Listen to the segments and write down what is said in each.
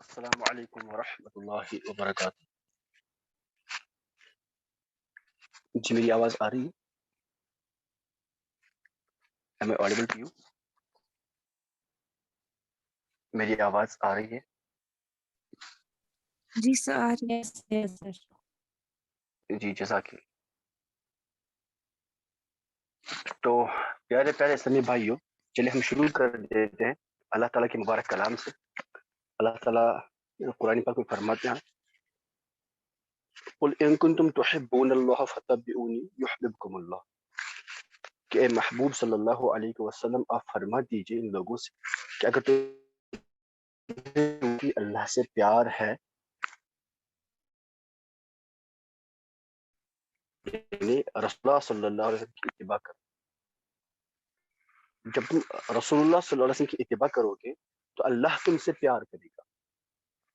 السلام علیکم ورحمۃ اللہ وبرکاتہ. جی میری آواز آ رہی ہے؟ Am I audible to you? میری آواز آ رہی ہے؟ جی سر یس سر. جی جزاک اللہ. تو پیارے پیارے اسلامی بھائیوں، چلیے ہم شروع کر دیتے ہیں اللہ تعالیٰ کے مبارک کلام سے. اللہ تعالیٰ قرآن پاک میں فرماتے ہیں قل ان کنتم تحبون اللہ فتبعونی یحببکم اللہ، کہ اے محبوب صلی اللہ علیہ وسلم آپ فرما دیجئے ان لوگوں سے کہ اگر تمہیں اللہ سے پیار ہے، یعنی رسول اللہ صلی اللہ علیہ وسلم کی اتباع کرو. جب تم رسول اللہ صلی اللہ علیہ وسلم کی اتباع کرو گے تو اللہ تم سے پیار کرے گا.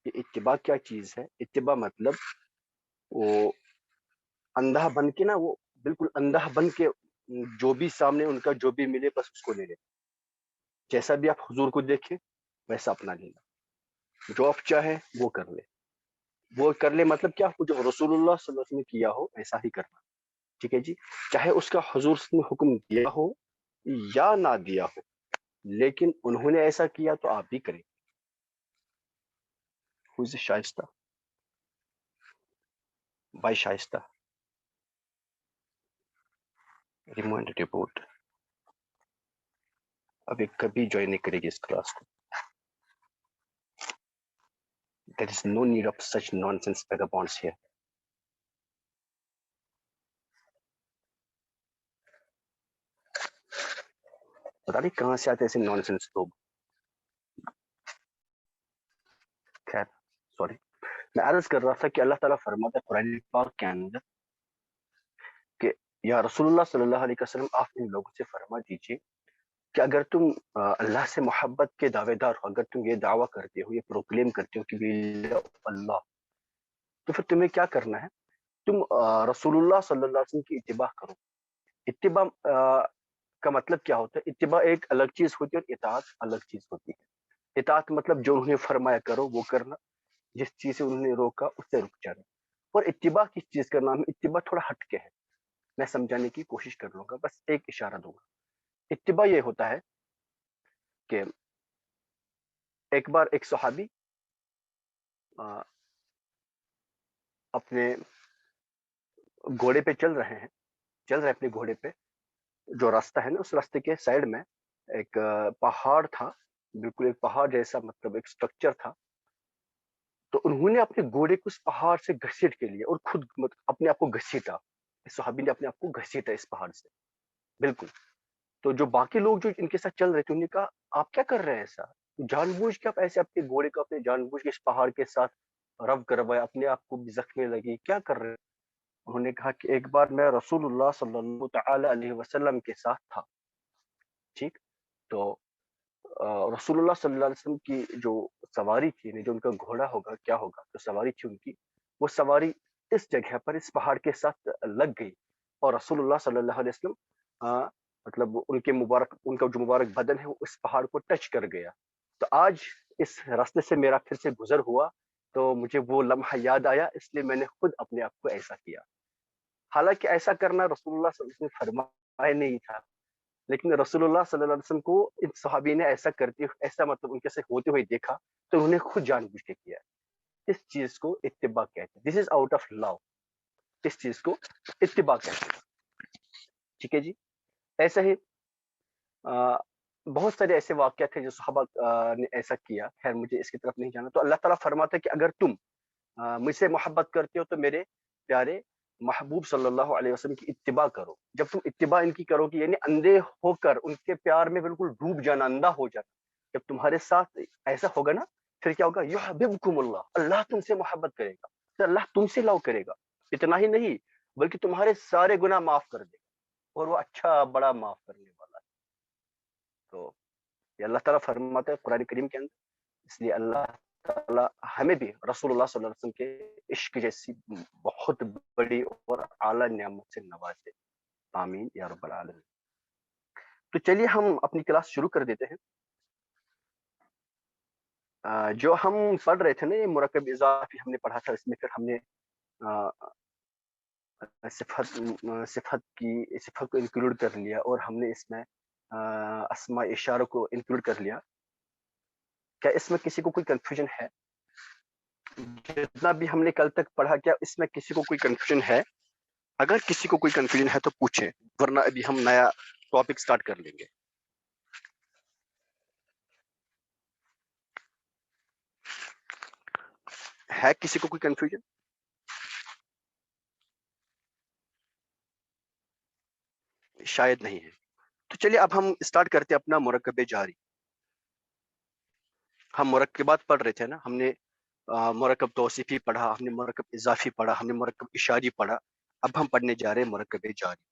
یہ اتباع کیا چیز ہے؟ اتباع مطلب وہ اندھا بن کے نا، وہ بالکل اندھا بن کے جو بھی سامنے ان کا جو بھی ملے بس اس کو لے لے. جیسا بھی آپ حضور کو دیکھیں ویسا اپنا لینا، جو آپ چاہے وہ کر لے. وہ کر لے مطلب کیا؟ جو رسول اللہ صلی اللہ علیہ وسلم نے کیا ہو ایسا ہی کرنا. ٹھیک ہے جی، چاہے اس کا حضور نے حکم دیا ہو یا نہ دیا ہو، لیکن انہوں نے ایسا کیا تو آپ بھی کریں. Who is Shaista? By Shaista remind report ابھی کبھی جوائن نہیں کرے گی اس کلاس کو. There is no need of such nonsense vagabonds here. پتا نہیں کہاں سے آتے ایسے نانسنس لوگ. خیر سوری، میں عرض کر رہا تھا کہ اللہ تعالیٰ فرماتا ہے قرآن پاک کے اندر کہ یا رسول اللہ صلی اللہ علیہ وسلم آپ ان لوگوں سے فرما دیجئے کہ اگر تم اللہ سے محبت کے دعوے دار ہو، اگر تم یہ دعویٰ کرتے ہو، یہ پروکلیم کرتے ہو کہ we love اللہ، تو پھر تمہیں کیا کرنا ہے؟ تم رسول اللہ صلی اللہ علیہ وسلم کی اتباع کرو. اتباع کا مطلب کیا ہوتا ہے؟ اتباع ایک الگ چیز ہوتی ہے اور اطاعت الگ چیز ہوتی ہے. اطاعت مطلب جو انہوں نے فرمایا کرو وہ کرنا، جس چیز سے انہوں نے روکا اس سے رک جانا. اور اتباع کس چیز کا نام ہے؟ اتباع تھوڑا ہٹ کے ہے، میں سمجھانے کی کوشش کر لوں گا، بس ایک اشارہ دوں گا. اتباع یہ ہوتا ہے کہ ایک بار ایک صحابی اپنے گھوڑے پہ چل رہے اپنے گھوڑے پہ. جو راستہ ہے نا اس راستے کے سائڈ میں ایک پہاڑ تھا، بالکل ایک پہاڑ جیسا، مطلب ایک سٹرکچر تھا. تو انہوں نے اپنے گھوڑے کو اس پہاڑ سے گھسیٹ کے لیے اور خود اپنے آپ کو گھسیٹا. اس صحابی نے اپنے آپ کو گھسیٹا اس پہاڑ سے بالکل. تو جو باقی لوگ جو ان کے ساتھ چل رہے تھے انہوں نے کہا آپ کیا کر رہے ہیں ایسا؟ جان بوجھ کے آپ ایسے اپنے گھوڑے کو اپنے جان بوجھ کے اس پہاڑ کے ساتھ رب کروایا، اپنے آپ کو بھی زخمی لگی، کیا کر رہے ہیں؟ انہوں نے کہا کہ ایک بار میں رسول اللہ صلی اللہ تعالی علیہ وسلم کے ساتھ تھا. ٹھیک، تو رسول اللہ صلی اللہ علیہ وسلم کی جو سواری تھی، جو ان کا گھوڑا ہوگا کیا ہوگا، جو سواری تھی ان کی، وہ سواری اس جگہ پر اس پہاڑ کے ساتھ لگ گئی اور رسول اللہ صلی اللہ علیہ وسلم مطلب ان کا جو مبارک بدن ہے وہ اس پہاڑ کو ٹچ کر گیا. تو آج اس راستے سے میرا پھر سے گزر ہوا تو مجھے وہ لمحہ یاد آیا، اس لیے میں نے خود اپنے آپ کو ایسا کیا. حالانکہ ایسا کرنا رسول اللہ صلی اللہ علیہ وسلم نے فرمایا نہیں تھا، لیکن رسول اللہ صلی اللہ علیہ وسلم کو ان صحابی نے ایسا مطلب ان کے سے ہوتے ہوئے دیکھا تو انہوں نے خود جان بوجھ کے کیا. اس چیز کو اتباع کہتے ہیں. دس از آؤٹ آف لو. اس چیز کو اتباع کہتے ہیں. ٹھیک ہے جی. ایسا ہی بہت سارے ایسے واقعات تھے جو صحابہ نے ایسا کیا. خیر مجھے اس کی طرف نہیں جانا. تو اللہ تعالیٰ فرماتا ہے کہ اگر تم مجھ سے محبت کرتے ہو تو میرے پیارے محبوب صلی اللہ علیہ وسلم کی اتباع کرو. جب تم اتباع ان کی کرو گی، یعنی اندھے ہو کر ان کے پیار میں بالکل ڈوب جانا، اندھا ہو جانا، جب تمہارے ساتھ ایسا ہوگا نا پھر کیا ہوگا؟ یحببکم اللہ، اللہ تم سے محبت کرے گا، پھر اللہ تم سے لو کرے گا. اتنا ہی نہیں بلکہ تمہارے سارے گناہ معاف کر دے گا، اور وہ اچھا بڑا معاف کرنے والا ہے. تو یہ اللہ تعالیٰ فرماتا ہے قرآن کریم کے اندر. اس لیے اللہ تعالیٰ ہمیں بھی رسول اللہ صلی اللہ علیہ وسلم کے عشق جیسی بہت بڑی اور اعلیٰ نعمت سے نوازے. آمین یا رب العالمین. تو چلیے ہم اپنی کلاس شروع کر دیتے ہیں. جو ہم پڑھ رہے تھے نا یہ مرکب اضافی ہم نے پڑھا تھا، اس میں پھر ہم نے صفت کو انکلوڈ کر لیا، اور ہم نے اس میں اسماء اشاروں کو انکلوڈ کر لیا. کیا اس میں کسی کو کوئی کنفیوژن ہے؟ جتنا بھی ہم نے کل تک پڑھا، کیا اس میں کسی کو کوئی کنفیوژن ہے؟ اگر کسی کو کوئی کنفیوژن ہے تو پوچھیں، ورنہ ابھی ہم نیا ٹاپک سٹارٹ کر لیں گے. ہے کسی کو کوئی کنفیوژن؟ شاید نہیں ہے. تو چلیے اب ہم اسٹارٹ کرتے ہیں اپنا مرکب جاری. ہم مرکبات پڑھ رہے تھے نا، ہم نے مرکب توصیفی پڑھا، ہم نے مرکب اضافی پڑھا، ہم نے مرکب اشاری پڑھا. اب ہم پڑھنے جا رہے ہیں مرکب جاری.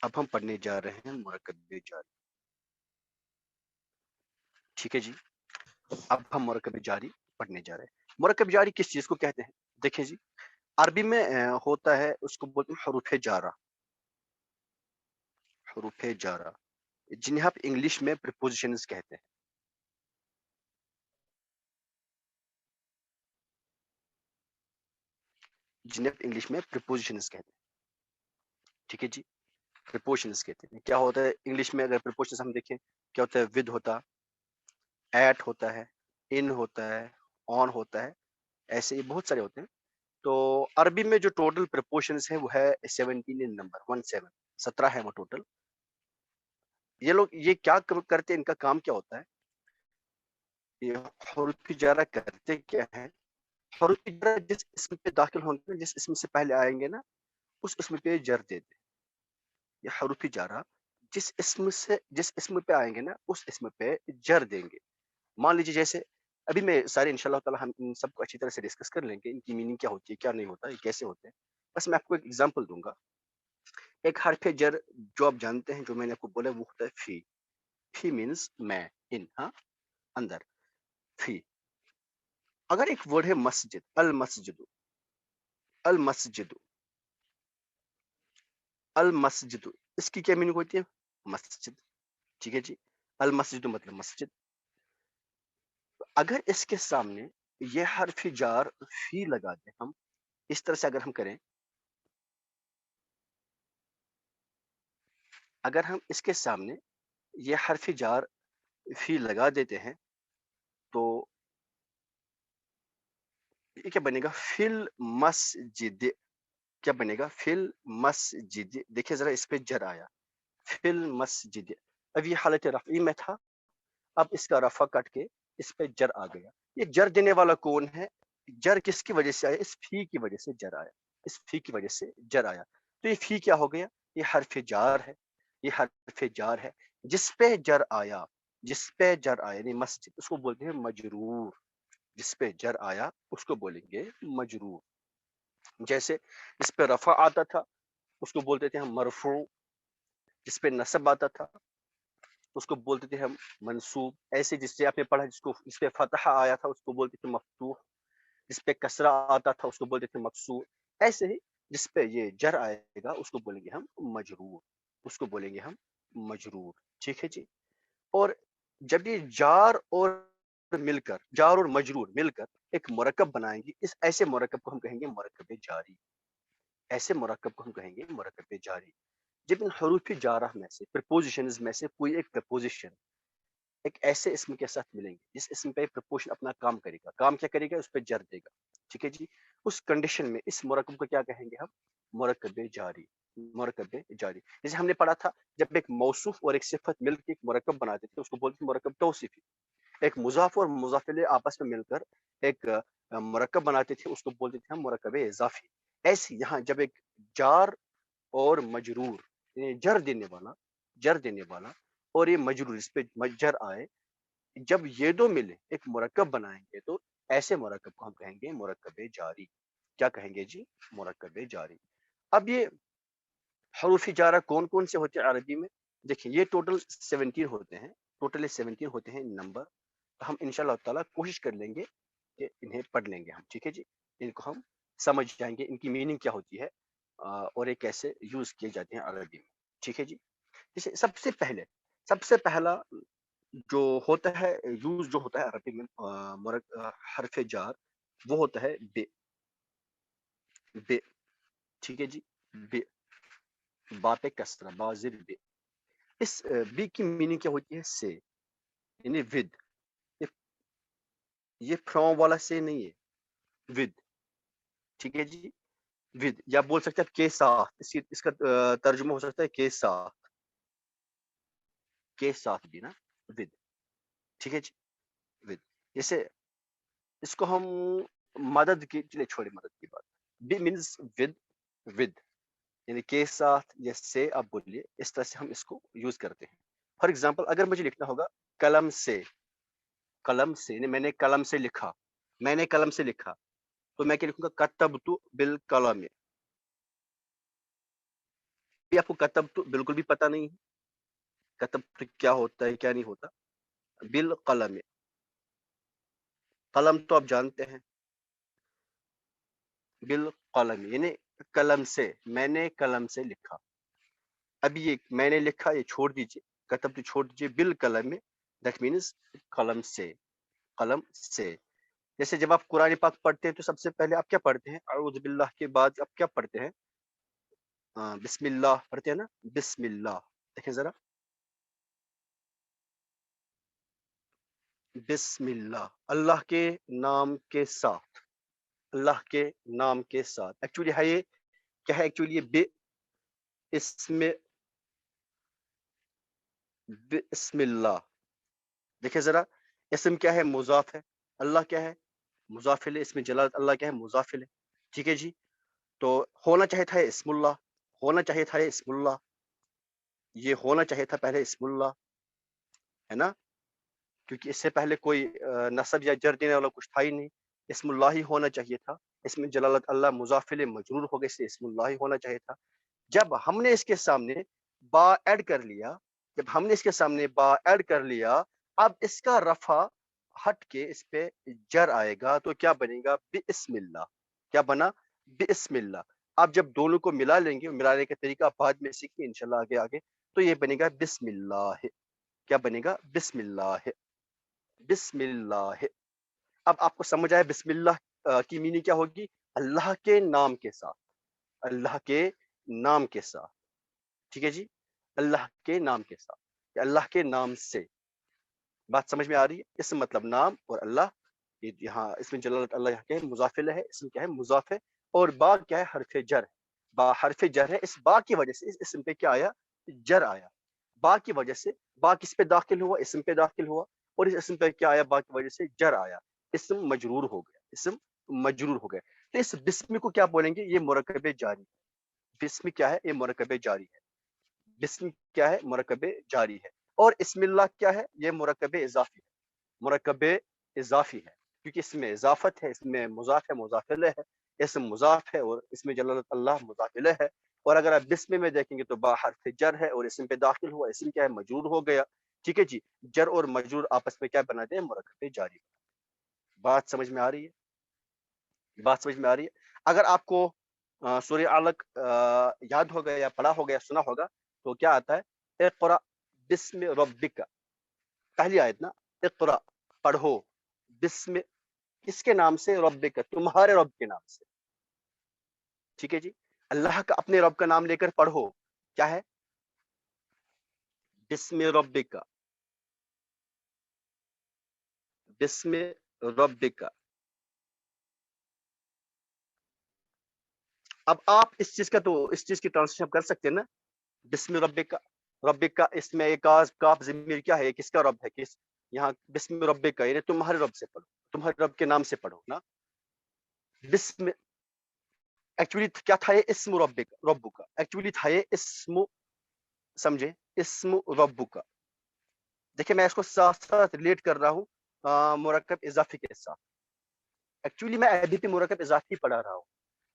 اب ہم پڑھنے جا رہے ہیں مرکب جاری. ٹھیک ہے جی، اب ہم مرکب جاری پڑھنے جا رہے ہیں. مرکب جاری کس چیز کو کہتے ہیں؟ دیکھیں جی، عربی میں ہوتا ہے، اس کو بولتے ہیں حروف جارہ. حروف جارہ جنہیں آپ انگلش میں پریپوزیشنز کہتے ہیں. جنہیں آپ انگلش میں پریپوزیشنز کہتے ہیں. ٹھیک ہے جی، پریپوزیشنز کہتے ہیں. کیا ہوتا ہے انگلش میں؟ اگر پریپوزیشنز ہم دیکھیں، کیا ہوتا ہے؟ ود ہوتا، ایٹ ہوتا ہے، ان ہوتا ہے، آن ہوتا ہے، ایسے ہی بہت سارے ہوتے ہیں. تو عربی میں جو ٹوٹل پریپوزیشنز ہیں وہ ہے 17 ان نمبر، 17 ہے وہ ٹوٹل. یہ لوگ یہ کیا کرتے ہیں؟ ان کا کام کیا ہوتا ہے؟ یہ حروف جارہ کرتے کیا ہے؟ حروف جارہ جس اسم پہ داخل ہوں گے، جس اسم سے پہلے آئیں گے نا، اس اسم پہ جر دیتے. یہ حروف جارہ جس اسم پہ آئیں گے نا، اس اسم پہ جر دیں گے. مان لیجیے جیسے ابھی میں سارے انشاءاللہ تعالی ہم ان سب کو اچھی طرح سے ڈسکس کر لیں گے، ان کی میننگ کیا ہوتی ہے، کیا نہیں ہوتا، یہ کیسے ہوتے ہیں. بس میں آپ کو ایک ایگزامپل دوں گا. ایک حرف جر جو آپ جانتے ہیں، جو میں نے آپ کو بولا، وہ ہوتا ہے فی. فی مینس میں، ان، ہاں، اندر. فی. اگر ایک ورڈ ہے مسجد، المسجد. المسجد. المسجد، اس کی کیا میننگ ہوتی ہے؟ مسجد. ٹھیک ہے جی، المسجد مطلب مسجد. اگر اس کے سامنے یہ حرف جار فی لگا دیں ہم، اس طرح سے اگر ہم کریں، اگر ہم اس کے سامنے یہ حرف جار فی لگا دیتے ہیں، تو یہ کیا بنے گا؟ فل مسجد. کیا بنے گا؟ فل مسجد. دیکھیں ذرا، اس پہ جر آیا، فل مسجد. اب یہ حالت رفعی میں تھا، اب اس کا رفع کٹ کے اس پہ جر آ گیا. یہ جر دینے والا کون ہے؟ جر کس کی وجہ سے آیا؟ اس فی کی وجہ سے جر آیا. اس فی کی وجہ سے جر آیا. تو یہ فی کیا ہو گیا؟ یہ حرف جار ہے. یہ حرف جار ہے جس پہ جر آیا. جس پہ جر آیا یعنی مسجد، اس کو بولتے ہیں مجرور. جس پہ جر آیا اس کو بولیں گے مجرور. جیسے جس پہ رفع آتا تھا اس کو بولتے تھے ہم مرفوع. جس پہ نصب آتا تھا اس کو بولتے تھے ہم منصوب. ایسے جس سے آپ نے پڑھا، جس پہ فتح آیا تھا اس کو بولتے تھے مفتوح. جس پہ کسرہ آتا تھا اس کو بولتے تھے مکسور. ایسے ہی جس پہ یہ جر آئے گا اس کو بولیں گے ہم مجرور. اس کو بولیں گے ہم مجرور. ٹھیک ہے جی. اور جب یہ جار اور مجرور مل کر ایک مرکب بنائیں گے، اس ایسے مرکب کو ہم کہیں گے مرکب جاری. ایسے مرکب کو ہم کہیں گے مرکب جاری. جب ان حروف جارہ میں سے، پریپوزیشنز میں سے کوئی ایک پریپوزیشن ایک ایسے اسم کے ساتھ ملیں گے جس اسم پہ پریپوزیشن اپنا کام کرے گا. کام کیا کرے گا؟ اس پہ جر دے گا. ٹھیک ہے جی. اس کنڈیشن میں اس مرکب کو کیا کہیں گے ہم؟ مرکب جاری. مرکب جاری. جیسے ہم نے پڑھا تھا، جب ایک موصوف اور ایک صفت مل کے ایک مرکب بناتے تھے اس کو بولتے ہیں مرکب توصیفی. ایک مضاف اور مضاف الیہ آپس میں مل کر ایک مرکب بناتے تھے اس کو بولتے تھے ہم مرکب اضافی. ایسے یہاں جب ایک جار اور مجرور، یعنی جر دینے والا اور یہ مجرور اس پہ جر آئے، جب یہ دو ملے ایک مرکب بنائیں گے تو ایسے مرکب کو ہم کہیں گے مرکب جاری. کیا کہیں گے جی؟ مرکب جاری. اب یہ حروف جارہ کون کون سے ہوتے ہیں عربی میں؟ دیکھیں یہ ٹوٹل 17 ہوتے ہیں. ٹوٹل 17 ہوتے ہیں نمبر. ہم انشاءاللہ تعالیٰ کوشش کر لیں گے کہ انہیں پڑھ لیں گے ہم. ٹھیک ہے جی. ان کو ہم سمجھ جائیں گے، ان کی میننگ کیا ہوتی ہے اور یہ کیسے یوز کیے جاتے ہیں عربی میں. ٹھیک ہے جی. جیسے سب سے پہلا جو ہوتا ہے یوز جو ہوتا ہے عربی میں حرف جار وہ ہوتا ہے بے. بے ٹھیک ہے جی. بے با پہ کسرہ با زیر بے. اس بی کی میننگ کیا ہوتی ہے؟ سے یعنی ود. یہ فرام والا سے نہیں ہے, ود. ٹھیک ہے جی. ود یا بول سکتے ہیں کے ساتھ. اس کا ترجمہ ہو سکتا ہے کے ساتھ. کے ساتھ بھی نا ود. ٹھیک ہے جی. ود جیسے اس کو ہم مدد کی, چلے چھوڑے مدد کی بات. Be means with. ود یعنی کے ساتھ یا سے آپ بولیے, اس طرح سے ہم اس کو یوز کرتے ہیں. فار ایگزامپل اگر مجھے لکھنا ہوگا قلم سے, قلم سے یعنی میں نے قلم سے لکھا, میں نے قلم سے لکھا, تو میں کیا لکھوں گا؟ کتبت بالقلم. آپ کو کتبت بالکل بھی پتہ نہیں ہے کتبت کیا ہوتا ہے کیا نہیں ہوتا. بالقلم, قلم تو آپ جانتے ہیں, بالقلم یعنی قلم سے, میں نے قلم سے لکھا. اب یہ میں نے لکھا یہ چھوڑ دیجیے, کتبت چھوڑ دیجیے, بالقلم میں دیٹ مینز قلم سے. قلم سے جیسے جب آپ قرآن پاک پڑھتے ہیں تو سب سے پہلے آپ کیا پڑھتے ہیں؟ اعوذ باللہ کے بعد آپ کیا پڑھتے ہیں؟ بسم اللہ پڑھتے ہیں نا, بسم اللہ. دیکھیں ذرا, بسم اللہ, اللہ کے نام کے ساتھ, اللہ کے نام کے ساتھ. ایکچولی ہے یہ کیا ہے؟ ایکچولی یہ بے اسم, بسم اللہ. دیکھیں ذرا, اسم کیا ہے؟ مضاف ہے. اللہ کیا ہے؟ مضاف ہے. اسم جلالت اللہ کیا ہے؟ مضاف ہے. ٹھیک ہے جی. تو ہونا چاہیے تھا اسم اللہ, ہونا چاہیے تھا اسم اللہ, یہ ہونا چاہیے تھا پہلے اسم اللہ, ہے نا, کیونکہ اس سے پہلے کوئی نصب یا جر دینے والا کچھ تھا ہی نہیں. اسم اللہ ہی ہونا چاہیے تھا. اس میں جلالت اللہ مضاف الیہ مجرور ہو گئے, سے اسم اللہ ہی ہونا چاہیے تھا. جب ہم نے اس کے سامنے با ایڈ کر لیا, جب ہم نے اس کے سامنے با ایڈ کر لیا, اب اس کا رفع ہٹ کے اس پہ جر آئے گا, تو کیا بنے گا؟ بسم اللہ. کیا بنا؟ بسم اللہ. آپ جب دونوں کو ملا لیں گے, ملانے کا طریقہ بعد میں سیکھیں انشاءاللہ آگے آگے, تو یہ بنے گا بسم اللہ. کیا بنے گا؟ بسم اللہ. بسم اللہ. اب آپ کو سمجھ آیا بسم اللہ کی میننگ کیا ہوگی؟ اللہ کے نام کے ساتھ, اللہ کے نام کے ساتھ. ٹھیک ہے جی, اللہ کے نام کے ساتھ, یا اللہ کے نام سے. بات سمجھ میں آ رہی ہے؟ اس مطلب نام اور اللہ, یہاں اس میں جلالت اللہ یہاں کیا ہے؟ مضاف الیہ ہے. اسم کیا ہے؟ مضاف ہے. اور با کیا ہے؟ حرف جر ہے. با حرف جر ہے. اس با کی وجہ سے اس اسم پہ کیا آیا؟ جر آیا. با کی وجہ سے, با کس پہ داخل ہوا؟ اسم پہ داخل ہوا. اور اس اسم پہ کیا آیا؟ با کی وجہ سے جر آیا. اسم مجرور ہو گیا, اسم مجرور ہو گیا. تو اس بسم کو کیا بولیں گے؟ یہ مرکب جاری ہے. بسم کیا ہے؟ یہ مرکب جاری ہے. بسم کیا ہے؟ مرکب جاری ہے. اور اسم اللہ کیا ہے؟ یہ مرکب اضافی ہے. مرکب اضافی ہے, کیونکہ اس میں اضافت ہے, اس میں مضاف ہے, مضاف الیہ ہے, اسم مضاف ہے, اور اس میں جلالت اللہ مضاف الیہ ہے. اور اگر آپ بسم میں دیکھیں گے تو با حرف جر ہے, اور اسم پہ داخل ہوا, اسم کیا ہے؟ مجرور ہو گیا. ٹھیک ہے جی. جر اور مجرور آپس میں کیا بناتے ہیں؟ مرکب جاری. بات سمجھ میں آ رہی ہے؟ بات سمجھ میں آ رہی ہے. اگر آپ کو سورہ علق یاد ہو گیا یا پڑھا ہو گیا, سنا ہوگا, تو کیا آتا ہے؟ اقرا بسم ربک. پہلی آیت نا, اقرا پڑھو, بسم کس کے نام سے؟ ربک, تمہارے رب کے نام سے. ٹھیک ہے جی. اللہ کا اپنے رب کا نام لے کر پڑھو. کیا ہے؟ بسم ربک, بسم ربک. اب آپ اس چیز کی ٹرانسلیشن کر سکتے ہیں نا, بسم ربک. ربک کا اس میں ایک کاف ضمیر کیا ہے؟ کس کا رب ہے؟ کس, یہاں بسم ربک کا یعنی تمہارے رب سے پڑھو, تمہارے رب کے نام سے پڑھو نا. بسم ایکچولی کیا تھا؟ یہ اسم ربک, ربک کا ایکچولی تھا یہ اسم, سمجھے, اسم ربک کا. دیکھیں میں اس کو ساتھ ساتھ ریلیٹ کر رہا ہوں مرکب اضافی کے ساتھ. ایکچولی میں ابھی بھی مرکب اضافی پڑھا رہا ہوں,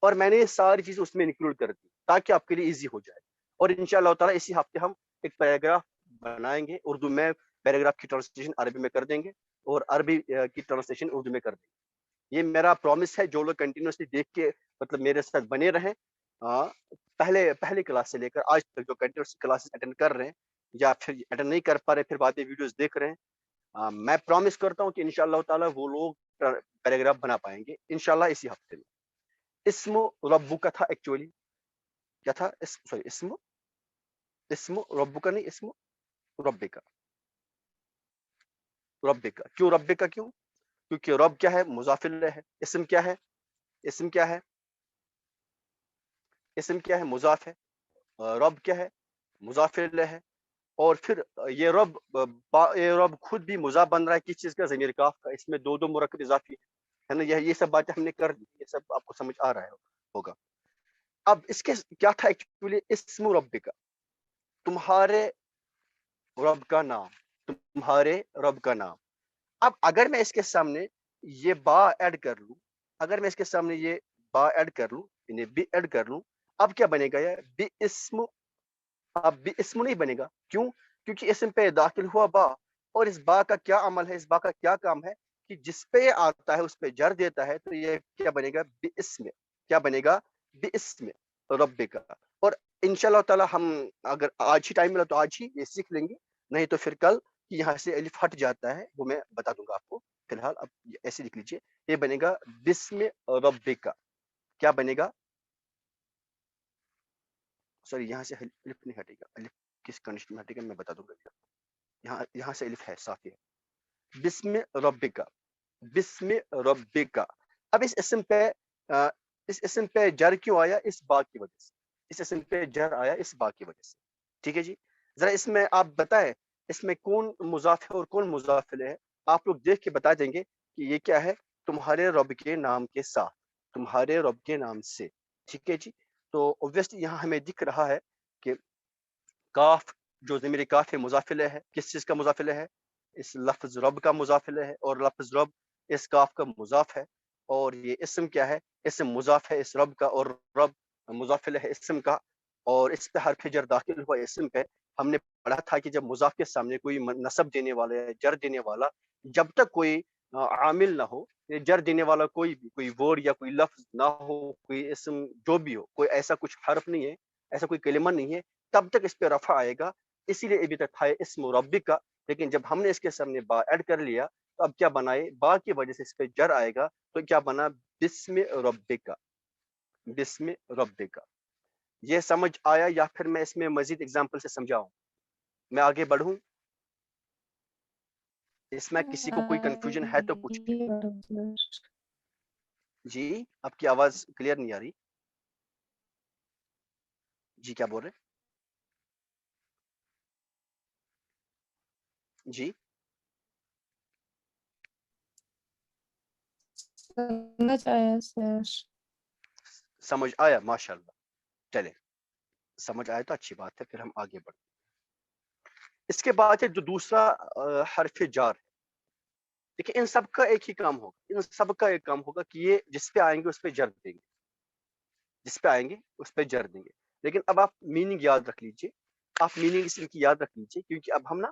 اور میں نے یہ ساری چیز اس میں انکلوڈ کر دی تاکہ آپ کے لیے ایزی ہو جائے. اور انشاءاللہ تعالیٰ اسی ہفتے ہم ایک پیراگراف بنائیں گے اردو میں, پیراگراف کی ٹرانسلیشن عربی میں کر دیں گے, اور عربی کی ٹرانسلیشن اردو میں کر دیں گے. یہ میرا پرومس ہے. جو لوگ کنٹینیوسلی دیکھ کے مطلب میرے ساتھ بنے رہیں, پہلے کلاس سے لے کر آج تک جو کنٹینیوس کلاسز اٹینڈ کر رہے ہیں یا پھر اٹینڈ نہیں کر پا رہے پھر بعد میں ویڈیوز دیکھ رہے ہیں، میں پرومس کرتا ہوں کہ انشاءاللہ تعالیٰ وہ لوگ پیراگراف بنا پائیں گے انشاءاللہ اسی ہفتے میں. اسم ربو کا تھا ایکچولی، کیا تھا؟ اسم ربو کا نہیں، اسم رب کا. رب کا کیوں؟ رب کا کیوں؟ کیونکہ رب کیا ہے؟ مضاف الیہ ہے. اسم کیا ہے؟ اسم کیا ہے؟ اسم کیا ہے؟ مضاف ہے. رب کیا ہے؟ مضاف الیہ ہے. اور پھر یہ رب خود بھی مضاف بن رہا ہے کس چیز کا؟ ضمیر کاف کا. اس میں دو مرکب اضافی ہے نا. یہ سب باتیں ہم نے کر دی، یہ سب آپ کو سمجھ آ رہا ہوگا. اب اس کے کیا تھا ایکچولی؟ اسم رب کا، تمہارے رب کا نام، تمہارے رب کا نام. اب اگر میں اس کے سامنے یہ با ایڈ کر لوں، اگر میں اس کے سامنے یہ با ایڈ کر لوں، یعنی بی ایڈ کر لوں، اب کیا بنے گا؟ یہ بی اسم. اب بھی اسم نہیں بنے گا. کیوں؟ کیونکہ اسم پہ داخل ہوا با، اور اس با کا کیا عمل ہے، اس با کا کیا کام ہے کہ جس پہ یہ آتا ہے اس پہ جر دیتا ہے. تو یہ کیا بنے گا؟ بی اسم. کیا بنے گا؟ بی اسم رب کا. اور انشاءاللہ تعالی ہم اگر آج ہی ٹائم ملا تو آج ہی یہ سیکھ لیں گے، نہیں تو پھر کل یہاں سے الف ہٹ جاتا ہے، وہ میں بتا دوں گا آپ کو. فی الحال اب ایسے لکھ لیجیے، یہ بنے گا بسم رب کا. کیا بنے گا؟ سوری یہاں سے الف نہیں ہٹے گا. الف کس کنڈیشن میں ہٹے گا میں بتا دوں گا. یہاں سے الف ہے، صاف ہے. بسم ربک، بسم ربک. اب اس اسم پہ جر کیوں آیا؟ اس با کی وجہ سے. اس اسم پہ جر آیا اس با کی وجہ سے. ٹھیک ہے جی. ذرا اس میں آپ بتائیں اس میں کون مضاف ہے اور کون مضاف الیہ ہے؟ آپ لوگ دیکھ کے بتا دیں گے کہ یہ کیا ہے؟ تمہارے رب کے نام کے ساتھ، تمہارے رب کے نام سے. ٹھیک ہے جی. تو اوبویسلی یہاں ہمیں دکھ رہا ہے کہ کاف جو ضمیر کاف ہے مضاف الیہ ہے. کس چیز کا مضاف الیہ ہے؟ اس لفظ رب کا مضاف الیہ ہے. اور لفظ رب اس کاف کا مضاف ہے. اور یہ اسم کیا ہے؟ اسم مضاف ہے اس رب کا، اور رب مضاف الیہ ہے اسم کا. اور اس پہ حرف جر داخل ہوا اسم پہ. ہم نے پڑھا تھا کہ جب مضاف کے سامنے کوئی نصب دینے والا ہے، جر دینے والا، جب تک کوئی عامل نہ ہو، جر دینے والا کوئی ورڈ یا کوئی لفظ نہ ہو، کوئی اسم جو بھی ہو، کوئی ایسا کچھ حرف نہیں ہے، ایسا کوئی کلمہ نہیں ہے، تب تک اس پہ رفع آئے گا. اسی لیے ابھی تک تھا اسم ربک کا. لیکن جب ہم نے اس کے سامنے با ایڈ کر لیا تو اب کیا بنائے؟ با کی وجہ سے اس پہ جر آئے گا تو کیا بنا؟ بسم ربک. بسم ربک. یہ سمجھ آیا یا پھر میں اس میں مزید اگزامپل سے سمجھاؤں؟ میں آگے بڑھوں؟ اس میں کسی کو کوئی کنفیوژن ہے تو پوچھیں. جی آپ کی آواز کلیئر نہیں آ رہی. جی کیا بول رہے؟ جی سمجھ آیا سر. سمجھ آیا؟ ماشاء اللہ. چلے سمجھ آیا تو اچھی بات ہے، پھر ہم آگے بڑھیں. اس کے بعد ہے جو دوسرا حرف جار ہے. دیکھیں ان سب کا ایک ہی کام ہوگا، ان سب کا ایک کام ہوگا کہ یہ جس پہ آئیں گے اس پہ جر دیں گے، جس پہ آئیں گے اس پہ جر دیں گے. لیکن اب آپ میننگ یاد رکھ لیجئے، آپ میننگ اس کی یاد رکھ لیجئے، کیونکہ اب ہم نا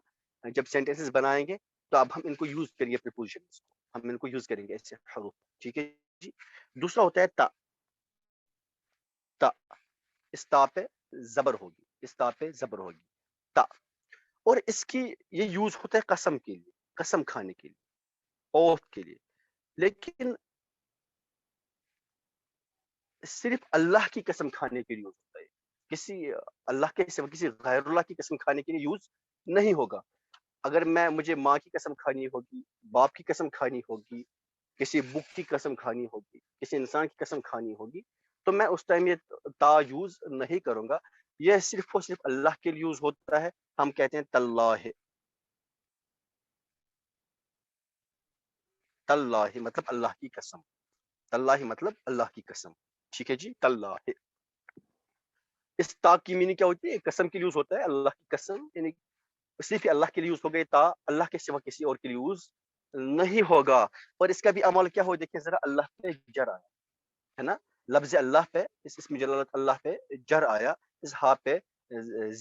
جب سینٹینسز بنائیں گے تو اب ہم ان کو یوز کریں گے، پریپوزیشنز کو ہم ان کو یوز کریں گے ایسے حروف. ٹھیک ہے جی. دوسرا ہوتا ہے تا. تا، اس تا پہ زبر ہوگی، اس تا پہ زبر ہوگی، تا. اور اس کی یہ یوز ہوتا ہے قسم کے لیے، قسم کھانے کے لیے، اوتھ کے لیے. لیکن صرف اللہ کی قسم کھانے کے لیے یوز ہوتا ہے، کسی اللہ کے سوا کسی غیر اللہ کی قسم کھانے کے لیے یوز نہیں ہوگا. اگر مجھے ماں کی قسم کھانی ہوگی، باپ کی قسم کھانی ہوگی، کسی بک کی قسم کھانی ہوگی، کسی انسان کی قسم کھانی ہوگی، تو میں اس ٹائم یہ تا یوز نہیں کروں گا. یہ صرف اور صرف اللہ کے لیے یوز ہوتا ہے. ہم کہتے ہیں تاللہ. تاللہ مطلب اللہ کی قسم، تاللہ مطلب اللہ کی قسم. ٹھیک ہے جی. تاللہ. اس تا کی میننگ کیا ہوتی ہے؟ قسم کے لیے یوز ہوتا ہے، اللہ کی قسم، یعنی صرف اللہ کے لیے یوز ہو گئے تا، اللہ کے سوا کسی اور کے لیے یوز نہیں ہوگا. اور اس کا بھی عمل کیا ہو دیکھیں ذرا. اللہ پہ جر آیا ہے نا، لفظ اللہ پہ، اس اسم جلالت اللہ پہ جر آیا، اس ہا پہ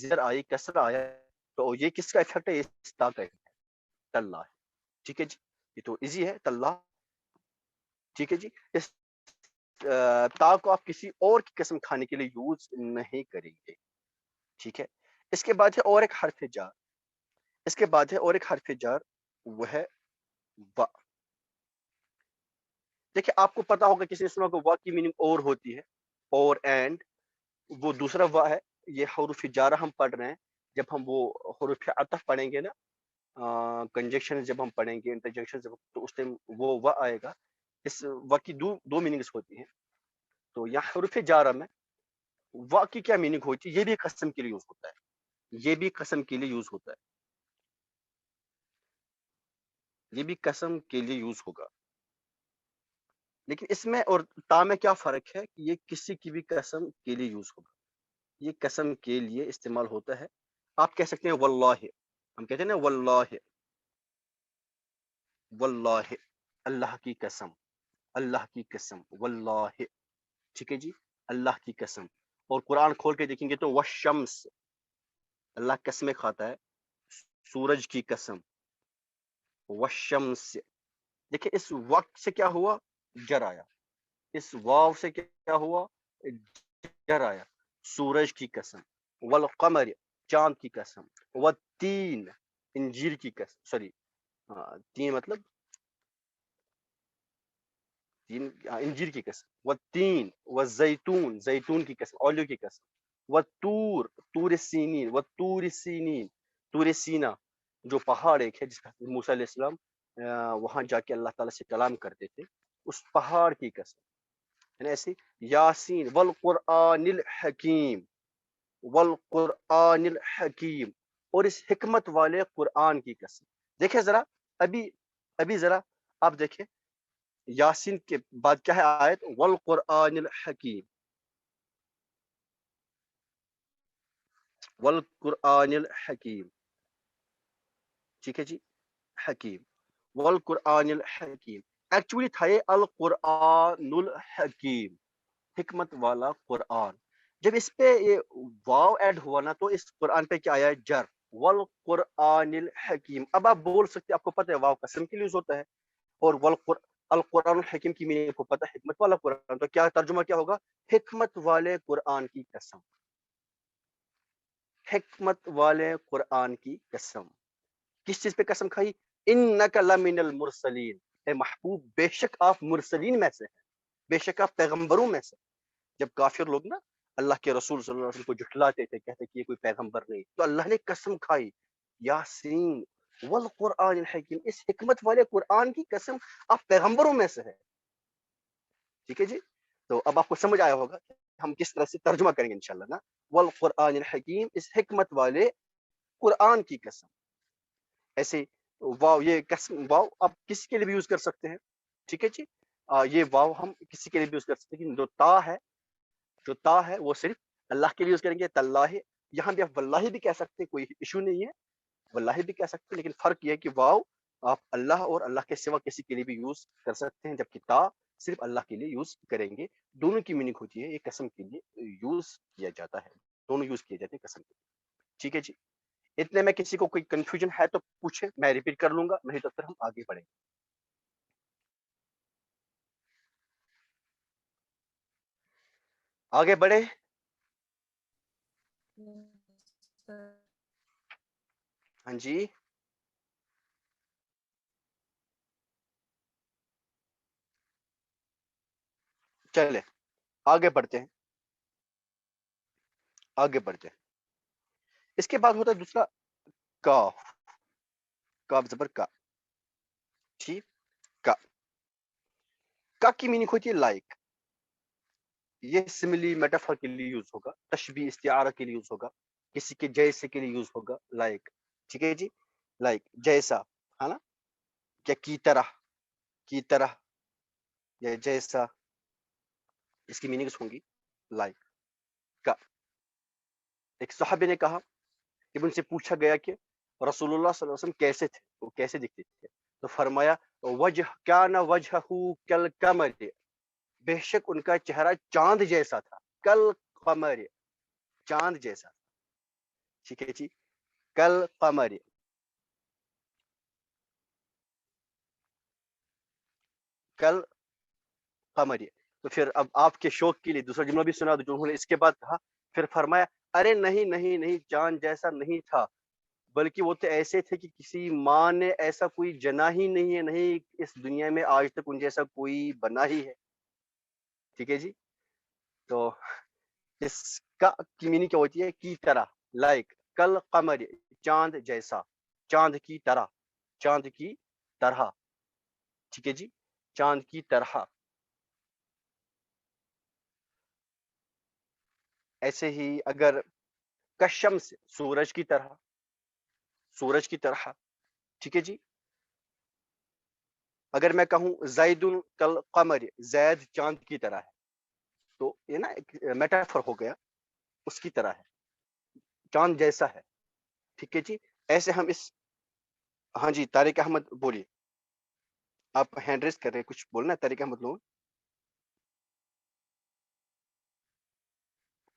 زیر آئی، کسر آیا، تو یہ کس کا افیکٹ ہے؟ اس تا کا افیکٹ ہے، تاللہ. ٹھیک ہے جی. یہ تو ایزی ہے، تاللہ. ٹھیک ہے جی. اس تا کو آپ کسی اور کی قسم کھانے کے لیے یوز نہیں کریں گے. ٹھیک ہے. اس کے بعد ہے اور ایک حرف جار. اس کے بعد ہے اور ایک حرف جار، وہ ہے وا. دیکھیں آپ کو پتا ہوگا کسی نے سنا کہ وا کی میننگ اور ہوتی ہے، اور اینڈ. وہ دوسرا وا ہے. یہ حروف جارہ ہم پڑھ رہے ہیں. جب ہم وہ حروف عطف پڑھیں گے نا، کنجکشن جب ہم پڑھیں گے، انٹرجیکشن جب، تو اس ٹائم وہ وا آئے گا. اس وا کی دو میننگز ہوتی ہیں. تو یہاں حروف جارہ میں وا کی کیا میننگ ہوتی ہے؟ یہ بھی قسم کے لیے یوز ہوتا ہے. یہ بھی قسم کے لیے یوز ہوتا ہے. یہ بھی قسم کے لیے یوز ہوگا. لیکن اس میں اور تا میں کیا فرق ہے کہ یہ کسی کی بھی قسم کے لیے یوز ہوگا. یہ قسم کے لیے استعمال ہوتا ہے. آپ کہہ سکتے ہیں واللہ. ہم کہتے ہیں نا واللہ، واللہ اللہ کی قسم، اللہ کی قسم، واللہ. ٹھیک ہے جی، اللہ کی قسم. اور قرآن کھول کے دیکھیں گے تو والشمس، اللہ قسمیں کھاتا ہے. سورج کی قسم، والشمس. دیکھیں اس وقت سے کیا ہوا؟ جر آیا. اس واو سے کیا ہوا؟ جر آیا. سورج کی قسم. والقمر، چاند کی قسم. والتین، انجیر کی قسم. سوری، تین مطلب تین، انجیر کی قسم. والتین، والزیتون، زیتون کی قسم، اولیو کی قسم. والطور، طور سینین، والطور سینین، طور سینا جو پہاڑ ایک ہے جس کا موسیٰ علیہ السلام وہاں جا کے اللہ تعالیٰ سے کلام کرتے تھے، اس پہاڑ کی قسم. یعنی ایسی یاسین، والقرآن الحکیم، والقرآن الحکیم، اور اس حکمت والے قرآن کی قسم. دیکھیں ذرا، ابھی ذرا آپ دیکھیں یاسین کے بعد کیا ہے آیت؟ والقرآن الحکیم، والقرآن الحکیم. ٹھیک ہے جی، حکیم، والقرآن الحکیم. ایکچولی تھا یہ القرآن الحکیم، حکمت والا قرآن. جب اس پہ یہ واو ایڈ ہوا نا تو اس قرآن پہ کیا آیا؟ جر. والقرآن الحکیم. اب آپ بول سکتے، آپ کو پتہ ہے واو قسم کے لیے یوز ہوتا ہے، اور القرآن الحکیم کی میننگ کو پتہ ہے، حکمت والا قرآن. تو کیا ترجمہ کیا ہوگا؟ حکمت والے قرآن کی قسم، حکمت والے قرآن کی قسم. کس چیز پہ قسم کھائی؟ انک لمن المرسلین، اے محبوب بے شک آپ مرسلین میں سے ہیں، بے شک آپ پیغمبروں میں سے. جب کافر لوگ نا اللہ کے رسول صلی اللہ علیہ وسلم کو جھٹلاتے تھے، کہتے کہ یہ کوئی پیغمبر نہیں، تو اللہ نے قسم کھائی، یاسین والقرآن الحکیم، اس حکمت والے قرآن کی قسم، آپ پیغمبروں میں سے ہے. ٹھیک ہے جی. تو اب آپ کو سمجھ آیا ہوگا کہ ہم کس طرح سے ترجمہ کریں گے انشاءاللہ نا. والقرآن الحکیم، اس حکمت والے قرآن کی قسم. ایسے واو، یہ قسم واو آپ کسی کے لیے بھی یوز کر سکتے ہیں. ٹھیک ہے جی. یہ واو ہم کسی کے لیے بھی یوز کر سکتے ہیں، جو تا ہے وہ صرف اللہ کے لیے یوز کریں گے. تاللہ، یہاں بھی آپ واللہ بھی کہہ سکتے ہیں، کوئی ایشو نہیں ہے، واللہ بھی کہہ سکتے ہیں. لیکن فرق یہ ہے کہ واو آپ اللہ اور اللہ کے سوا کسی کے لیے بھی یوز کر سکتے ہیں، جبکہ تا صرف اللہ کے لیے یوز کریں گے. دونوں کی میننگ ہوتی ہے، یہ قسم کے لیے یوز کیا جاتا ہے، دونوں یوز کیے جاتے ہیں قسم کے لیے. ٹھیک ہے جی. اتنے میں کسی کو کوئی کنفیوژن ہے تو پوچھے، میں ریپیٹ کر لوں گا، نہیں تو پھر ہم آگے بڑھیں گے. آگے بڑھے. ہاں جی. چلے آگے بڑھتے ہیں، آگے بڑھتے ہیں. اس کے بعد ہوتا ہے دوسرا کاف. کاف زبر کا. ٹھیک. کا کی میننگ ہوتی ہے لائک. یہ سملی میٹافر کے لیے یوز ہوگا، تشبیہ استعارہ کے لیے یوز ہوگا، کسی کے جیسے کے لیے یوز ہوگا لائک. ٹھیک ہے جی. لائک جیسا ہے نا، کیا کی طرح یا جیسا، اس کی میننگز ہوں گی لائک کا. ایک صحابی نے کہا، جب ان سے پوچھا گیا کہ رسول اللہ صلی اللہ علیہ وسلم کیسے تھے، وہ کیسے دکھتے تھے، تو فرمایا وجہ کان وجہہ کالقمر، بے شک ان کا چہرہ چاند جیسا تھا. کل قمر، چاند جیسا. ٹھیک ہے جی. کل قمر. کل قمر. تو پھر اب آپ کے شوق کے لیے دوسرا جملہ بھی سنا دو جو انہوں نے اس کے بعد کہا. پھر فرمایا ارے نہیں نہیں نہیں چاند جیسا نہیں تھا بلکہ وہ تو ایسے تھے کہ کسی ماں نے ایسا کوئی جنا ہی نہیں ہے, نہیں اس دنیا میں آج تک ان جیسا کوئی بنا ہی ہے. ٹھیک ہے جی. تو اس کا کی میننگ کیا ہوتی ہے, کی طرح, لائک, کل قمر, چاند جیسا, چاند کی طرح, چاند کی طرح. ٹھیک ہے جی, چاند کی طرح. ایسے ہی اگر کشمس, سورج کی طرح, سورج کی طرح. ٹھیک ہے جی. اگر میں کہوں زید کل قمر, زید چاند کی طرح ہے, تو یہ نا ایک میٹافر ہو گیا, اس کی طرح ہے, چاند جیسا ہے. ٹھیک ہے جی. ایسے ہم اس, ہاں جی طارق احمد بولیے, آپ ہینڈ ریز کر رہے ہیں, کچھ بولنا ہے طارق احمد لوگوں,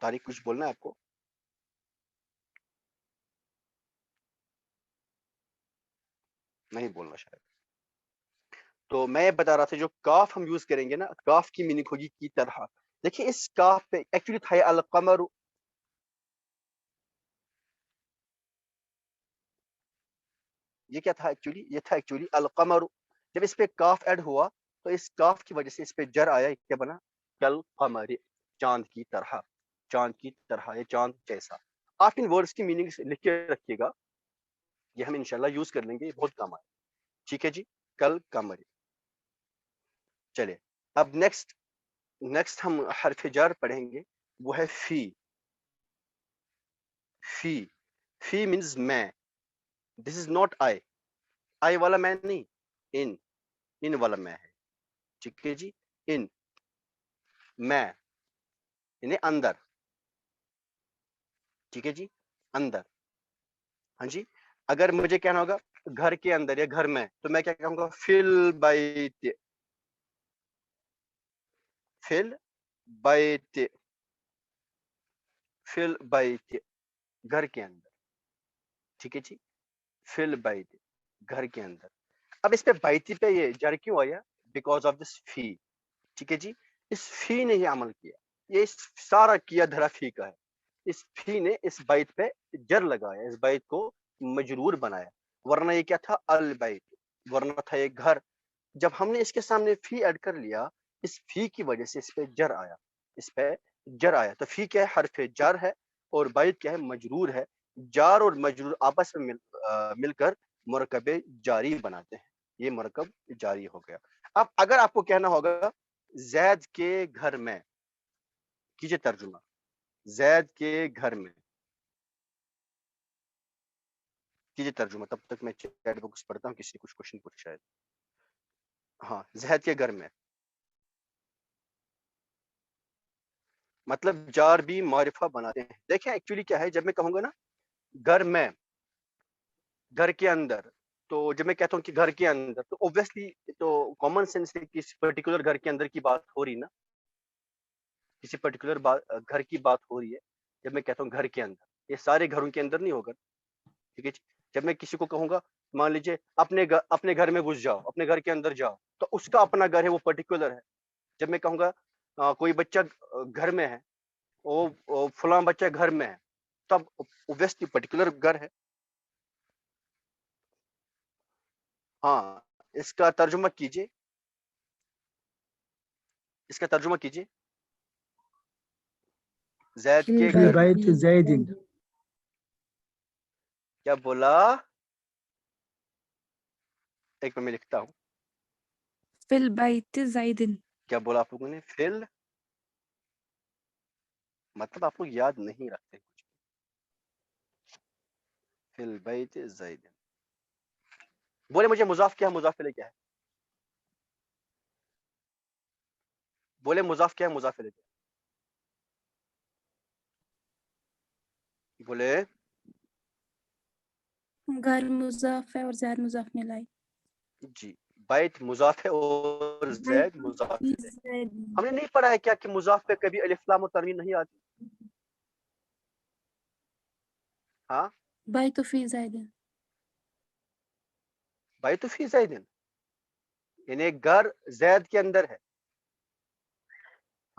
طارق کچھ بولنا ہے آپ کو؟ نہیں بولنا شاید. تو میں بتا رہا تھا جو کاف ہم یوز کریں گے نا, کاف کی میننگ ہوگی کی طرح. دیکھیے اس کاف پہ ایکچولی تھا القمر, یہ کیا تھا ایکچولی, یہ تھا ایکچولی القمر. جب اس پہ کاف ایڈ ہوا تو اس کاف کی وجہ سے اس پہ جر آیا, کیا بنا, کل قمر, چاند کی طرح, چاند کی طرح یا چاند جیسا. آپ ان ورڈز کی میننگ لکھ کے رکھیے گا, یہ ہم انشاءاللہ یوز کر لیں گے, یہ بہت کام آئے. ٹھیک ہے جی, کل قمر. چلے اب نیکسٹ ہم حرف جر پڑھیں گے, وہ ہے فی. فی, فی مینز میں. دس از ناٹ آئی, آئی والا میں نہیں, ان والا میں ہے. ٹھیک ہے جی, ان, میں یعنی اندر. ٹھیک ہے جی, اندر. ہاں جی. اگر مجھے کہنا ہوگا گھر کے اندر یا گھر میں, تو میں کیا کہوں گا, فل بیت, فل بیت, فل بیت, گھر کے اندر. ٹھیک ہے جی, فل بیت, گھر کے اندر. اب اس پہ بیتی پہ یہ جر کیوں آیا, بیکاز آف دس فی. ٹھیک ہے جی, اس فی نے یہ عمل کیا, یہ سارا کیا دھرا فی کا ہے. اس فی نے اس بیت پہ جر لگایا, اس بیت کو مجرور بنایا, ورنہ یہ کیا تھا, البیت, ورنہ تھا یہ گھر. جب ہم نے اس کے سامنے فی ایڈ کر لیا, اس فی کی وجہ سے اس پہ جر آیا, اس پہ جر آیا. تو فی کیا ہے, حرف جر ہے, اور بیت کیا ہے, مجرور ہے. جار اور مجرور آپس میں مل کر مرکب جاری بناتے ہیں, یہ مرکب جاری ہو گیا. اب اگر آپ کو کہنا ہوگا زید کے گھر میں, کیجئے ترجمہ, زید کے گھر میں, کیجئے ترجمہ, تب تک میں چیٹ باکس پڑھتا ہوں, کسی کچھ کوشچن پوچھ شاید. ہاں, زید کے گھر میں مطلب جار بھی معرفہ بناتے ہیں. دیکھیں ایکچولی کیا ہے, جب میں کہوں گا نا گھر میں, گھر کے اندر, تو جب میں کہتا ہوں کہ گھر کے اندر, تو اوبویسلی تو کامن سینس سے کسی پرٹیکولر گھر کے اندر کی بات ہو رہی نا, کسی پرٹیکولر گھر کی بات ہو رہی ہے. جب میں کہتا ہوں گھر کے اندر, یہ سارے گھروں کے اندر نہیں ہوگا. ٹھیک ہے. جب میں کسی کو کہوں گا, مان لیجیے اپنے گھر میں گھس جاؤ, اپنے گھر کے اندر جاؤ, تو اس کا اپنا گھر ہے, وہ پرٹیکولر ہے. جب میں کہوں گا کوئی بچہ گھر میں ہے, وہ فلاں بچہ گھر میں ہے, تب اوبویسلی پرٹیکولر گھر ہے. ہاں, اس کا ترجمہ کیجئے, اس کا ترجمہ کیجئے, زید فی کے فی گھر میں. بیت زید, کیا بولا, ایک میں لکھتا ہوں, فی البیت زید. کیا بولا آپ لوگوں نے, فل, مطلب آپ لوگ یاد نہیں رکھتے کچھ. فی البیت زید, بولے مجھے مضاف کیا ہے, مضاف الیہ کیا ہے, بولے مضاف کیا ہے, مضاف الیہ کیا ہے, بولے. گھر مضاف ہے اور زید مضاف الیہ. جی, بیت مضاف ہے اور زید بیت مضاف فی الیہ. زید. ہم نے نہیں پڑھا ہے کیا کہ مضاف پہ کبھی الف لام و تنوین نہیں آتی؟ ہاں, بیت فی زید. بیت فی زید, یعنی گھر زید کے اندر ہے.